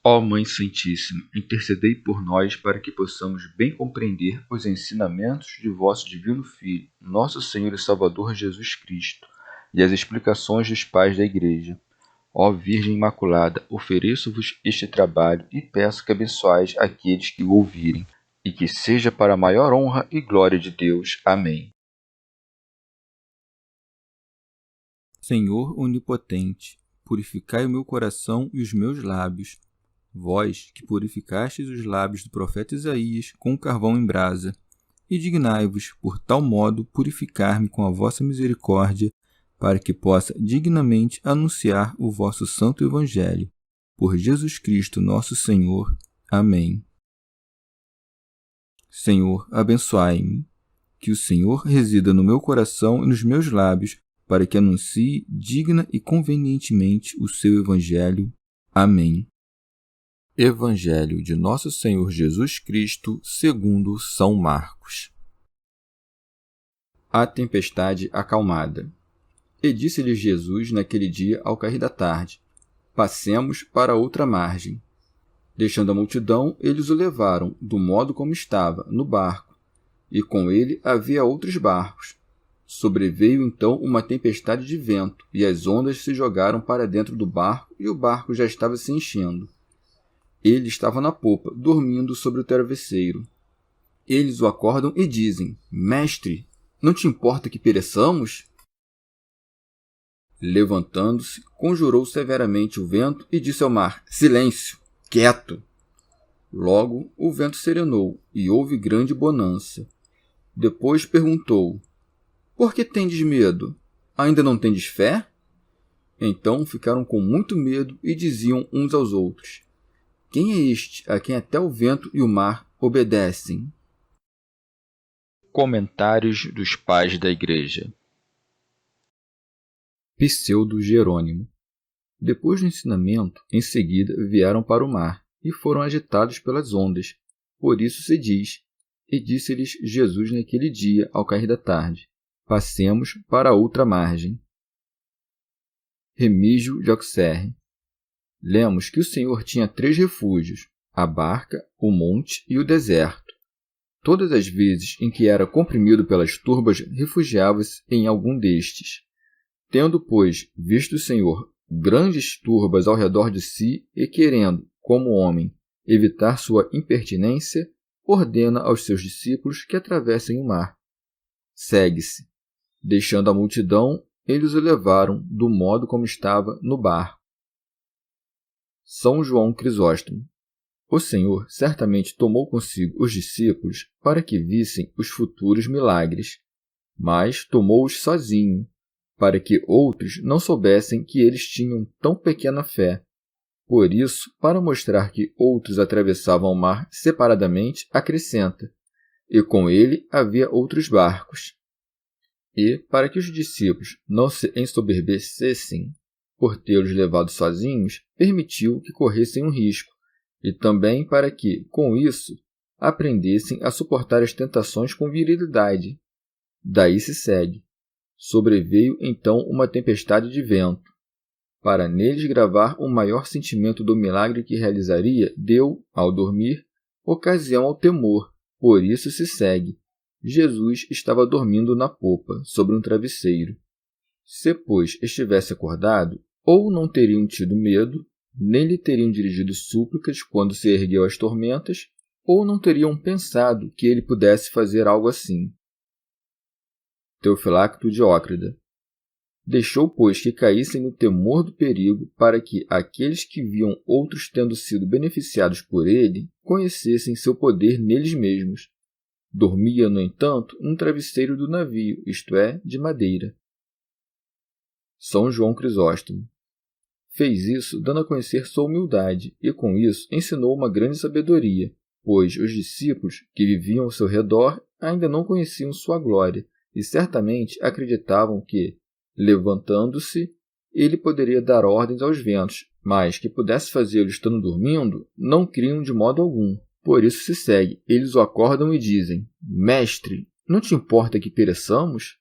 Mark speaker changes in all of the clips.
Speaker 1: Ó Mãe Santíssima, intercedei por nós para que possamos bem compreender os ensinamentos de vosso Divino Filho, nosso Senhor e Salvador Jesus Cristo, e as explicações dos pais da Igreja. Ó Virgem Imaculada, ofereço-vos este trabalho e peço que abençoais aqueles que o ouvirem, e que seja para a maior honra e glória de Deus. Amém.
Speaker 2: Senhor onipotente, purificai o meu coração e os meus lábios. Vós, que purificastes os lábios do profeta Isaías com carvão em brasa, e dignai-vos, por tal modo, purificar-me com a vossa misericórdia, para que possa dignamente anunciar o vosso santo Evangelho. Por Jesus Cristo nosso Senhor. Amém. Senhor, abençoai-me. Que o Senhor resida no meu coração e nos meus lábios, para que anuncie digna e convenientemente o seu Evangelho. Amém. Evangelho de Nosso Senhor Jesus Cristo, segundo São Marcos. A tempestade acalmada. E disse-lhes Jesus naquele dia ao cair da tarde: Passemos para outra margem. Deixando a multidão, eles o levaram, do modo como estava, no barco, e com ele havia outros barcos. Sobreveio então uma tempestade de vento, e as ondas se jogaram para dentro do barco, e o barco já estava se enchendo. Ele estava na popa, dormindo sobre o travesseiro. Eles o acordam e dizem: Mestre, não te importa que pereçamos? Levantando-se, conjurou severamente o vento e disse ao mar: Silêncio, quieto! Logo o vento serenou e houve grande bonança. Depois perguntou: Por que tendes medo? Ainda não tendes fé? Então ficaram com muito medo e diziam uns aos outros: Quem é este a quem até o vento e o mar obedecem?
Speaker 1: Comentários dos Pais da Igreja.
Speaker 2: Pseudo-Jerônimo. Depois do ensinamento, em seguida vieram para o mar e foram agitados pelas ondas. Por isso se diz: E disse-lhes Jesus naquele dia, ao cair da tarde: Passemos para outra margem. Remígio de Auxerre. Lemos que o Senhor tinha 3 refúgios: a barca, o monte e o deserto. Todas as vezes em que era comprimido pelas turbas, refugiava-se em algum destes. Tendo, pois, visto o Senhor grandes turbas ao redor de si e querendo, como homem, evitar sua impertinência, ordena aos seus discípulos que atravessem o mar. Segue-se. Deixando a multidão, eles o levaram do modo como estava no barco. São João Crisóstomo. O Senhor certamente tomou consigo os discípulos para que vissem os futuros milagres, mas tomou-os sozinho, para que outros não soubessem que eles tinham tão pequena fé. Por isso, para mostrar que outros atravessavam o mar separadamente, acrescenta: E com ele havia outros barcos. E, para que os discípulos não se ensoberbecessem por tê-los levado sozinhos, permitiu que corressem um risco, e também para que, com isso, aprendessem a suportar as tentações com virilidade. Daí se segue: Sobreveio então uma tempestade de vento. Para neles gravar o maior sentimento do milagre que realizaria, deu, ao dormir, ocasião ao temor. Por isso se segue: Jesus estava dormindo na popa, sobre um travesseiro. Se, pois, estivesse acordado, ou não teriam tido medo, nem lhe teriam dirigido súplicas quando se ergueu às tormentas, ou não teriam pensado que ele pudesse fazer algo assim. Teofilacto Diócrida. Deixou, pois, que caíssem no temor do perigo, para que aqueles que viam outros tendo sido beneficiados por ele conhecessem seu poder neles mesmos. Dormia, no entanto, num travesseiro do navio, isto é, de madeira. São João Crisóstomo. Fez isso dando a conhecer sua humildade, e com isso ensinou uma grande sabedoria, pois os discípulos que viviam ao seu redor ainda não conheciam sua glória, e certamente acreditavam que, levantando-se, ele poderia dar ordens aos ventos, mas que pudesse fazê-lo estando dormindo, não criam de modo algum. Por isso se segue: eles o acordam e dizem: Mestre, não te importa que pereçamos?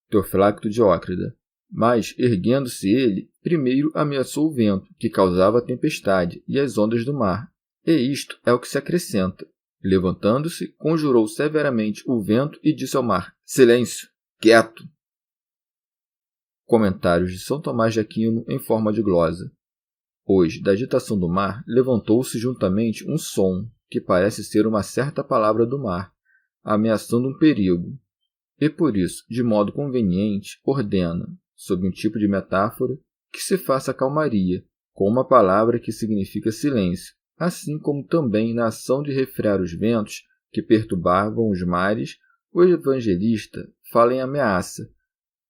Speaker 2: Teofilacto Diócrida. Mas, erguendo-se ele, primeiro ameaçou o vento, que causava a tempestade, e as ondas do mar. E isto é o que se acrescenta. Levantando-se, conjurou severamente o vento e disse ao mar: Silêncio! Quieto! Comentários de São Tomás de Aquino em forma de glosa. Pois, da agitação do mar, levantou-se juntamente um som, que parece ser uma certa palavra do mar, ameaçando um perigo. E por isso, de modo conveniente, ordena, sob um tipo de metáfora, que se faça calmaria, com uma palavra que significa silêncio, assim como também na ação de refrear os ventos que perturbavam os mares, o evangelista fala em ameaça.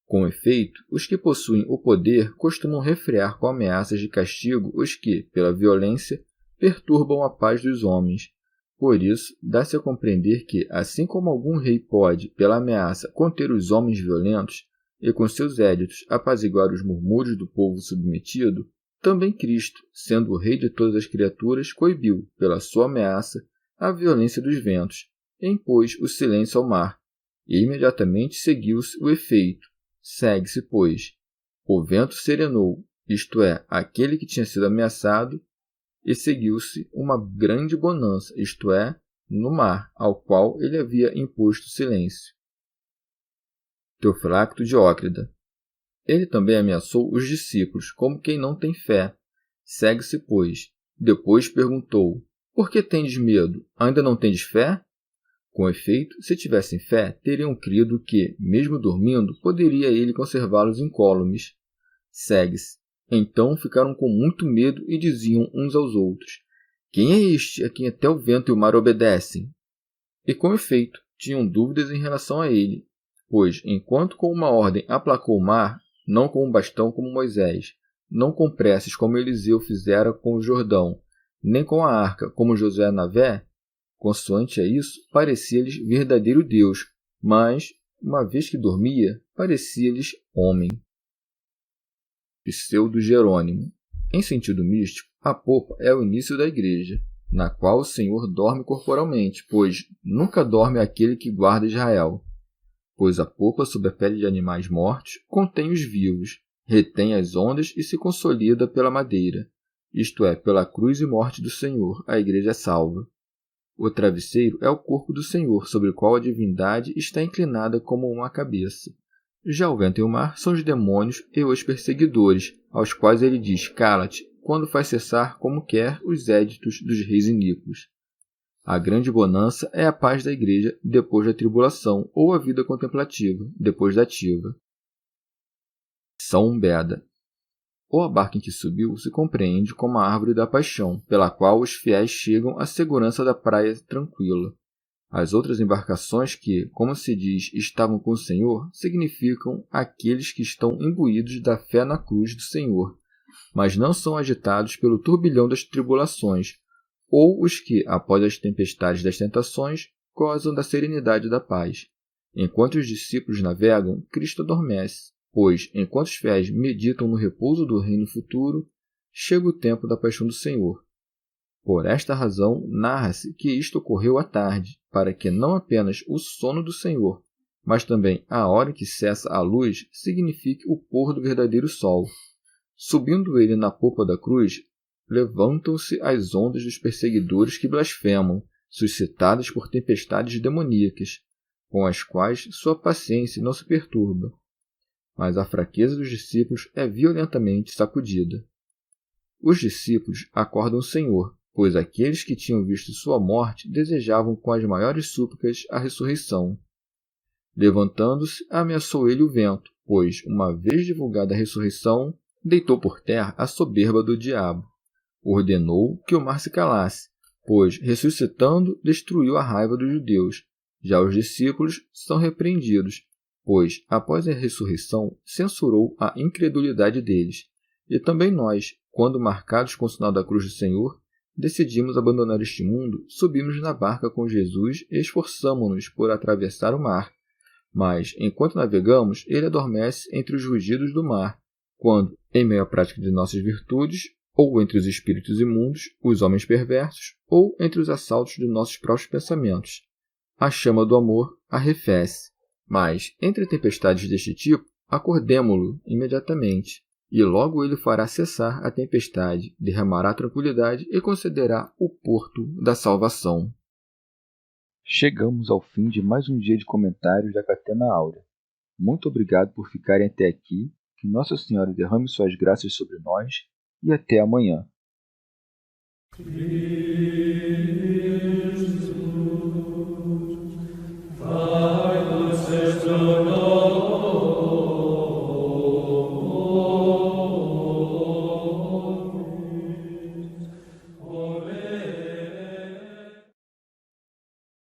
Speaker 2: Com efeito, os que possuem o poder costumam refrear com ameaças de castigo os que, pela violência, perturbam a paz dos homens. Por isso, dá-se a compreender que, assim como algum rei pode, pela ameaça, conter os homens violentos e com seus éditos apaziguar os murmúrios do povo submetido, também Cristo, sendo o rei de todas as criaturas, coibiu, pela sua ameaça, a violência dos ventos, e impôs o silêncio ao mar, e imediatamente seguiu-se o efeito. Segue-se, pois, o vento serenou, isto é, aquele que tinha sido ameaçado, e seguiu-se uma grande bonança, isto é, no mar, ao qual ele havia imposto silêncio. Teofracto Diócrida. Ele também ameaçou os discípulos, como quem não tem fé. Segue-se, pois. Depois perguntou: Por que tendes medo? Ainda não tendes fé? Com efeito, se tivessem fé, teriam crido que, mesmo dormindo, poderia ele conservá-los incólumes. Segue-se. Então ficaram com muito medo e diziam uns aos outros: Quem é este a quem até o vento e o mar obedecem? E com efeito, tinham dúvidas em relação a ele, pois, enquanto com uma ordem aplacou o mar, não com um bastão como Moisés, não com preces como Eliseu fizera com o Jordão, nem com a arca como Josué na Vé, consoante a isso, parecia-lhes verdadeiro Deus, mas, uma vez que dormia, parecia-lhes homem. Pseudo-Jerônimo. Em sentido místico, a popa é o início da igreja, na qual o Senhor dorme corporalmente, pois nunca dorme aquele que guarda Israel. Pois a popa, sob a pele de animais mortos, contém os vivos, retém as ondas e se consolida pela madeira, isto é, pela cruz e morte do Senhor, a igreja é salva. O travesseiro é o corpo do Senhor, sobre o qual a divindade está inclinada como uma cabeça. Já o vento e o mar são os demônios e os perseguidores, aos quais ele diz: Cala-te, quando faz cessar como quer os éditos dos reis iníquos. A grande bonança é a paz da igreja depois da tribulação, ou a vida contemplativa, depois da ativa. São Beda. Ou a barca em que subiu se compreende como a árvore da paixão, pela qual os fiéis chegam à segurança da praia tranquila. As outras embarcações que, como se diz, estavam com o Senhor, significam aqueles que estão imbuídos da fé na cruz do Senhor, mas não são agitados pelo turbilhão das tribulações, ou os que, após as tempestades das tentações, gozam da serenidade da paz. Enquanto os discípulos navegam, Cristo adormece, pois, enquanto os fiéis meditam no repouso do reino futuro, chega o tempo da paixão do Senhor. Por esta razão, narra-se que isto ocorreu à tarde, para que não apenas o sono do Senhor, mas também a hora em que cessa a luz signifique o pôr do verdadeiro sol. Subindo ele na popa da cruz, levantam-se as ondas dos perseguidores que blasfemam, suscitadas por tempestades demoníacas, com as quais sua paciência não se perturba. Mas a fraqueza dos discípulos é violentamente sacudida. Os discípulos acordam o Senhor, pois aqueles que tinham visto sua morte desejavam com as maiores súplicas a ressurreição. Levantando-se, ameaçou ele o vento, pois, uma vez divulgada a ressurreição, deitou por terra a soberba do diabo. Ordenou que o mar se calasse, pois, ressuscitando, destruiu a raiva dos judeus. Já os discípulos são repreendidos, pois, após a ressurreição, censurou a incredulidade deles. E também nós, quando marcados com o sinal da cruz do Senhor, decidimos abandonar este mundo, subimos na barca com Jesus e esforçamo-nos por atravessar o mar. Mas, enquanto navegamos, ele adormece entre os rugidos do mar, quando, em meio à prática de nossas virtudes, ou entre os espíritos imundos, os homens perversos, ou entre os assaltos de nossos próprios pensamentos, a chama do amor arrefece. Mas, entre tempestades deste tipo, acordemo-lo imediatamente, e logo ele fará cessar a tempestade, derramará tranquilidade e concederá o porto da salvação.
Speaker 1: Chegamos ao fim de mais um dia de comentários da Catena Áurea. Muito obrigado por ficarem até aqui, que Nossa Senhora derrame suas graças sobre nós e até amanhã.
Speaker 3: Jesus,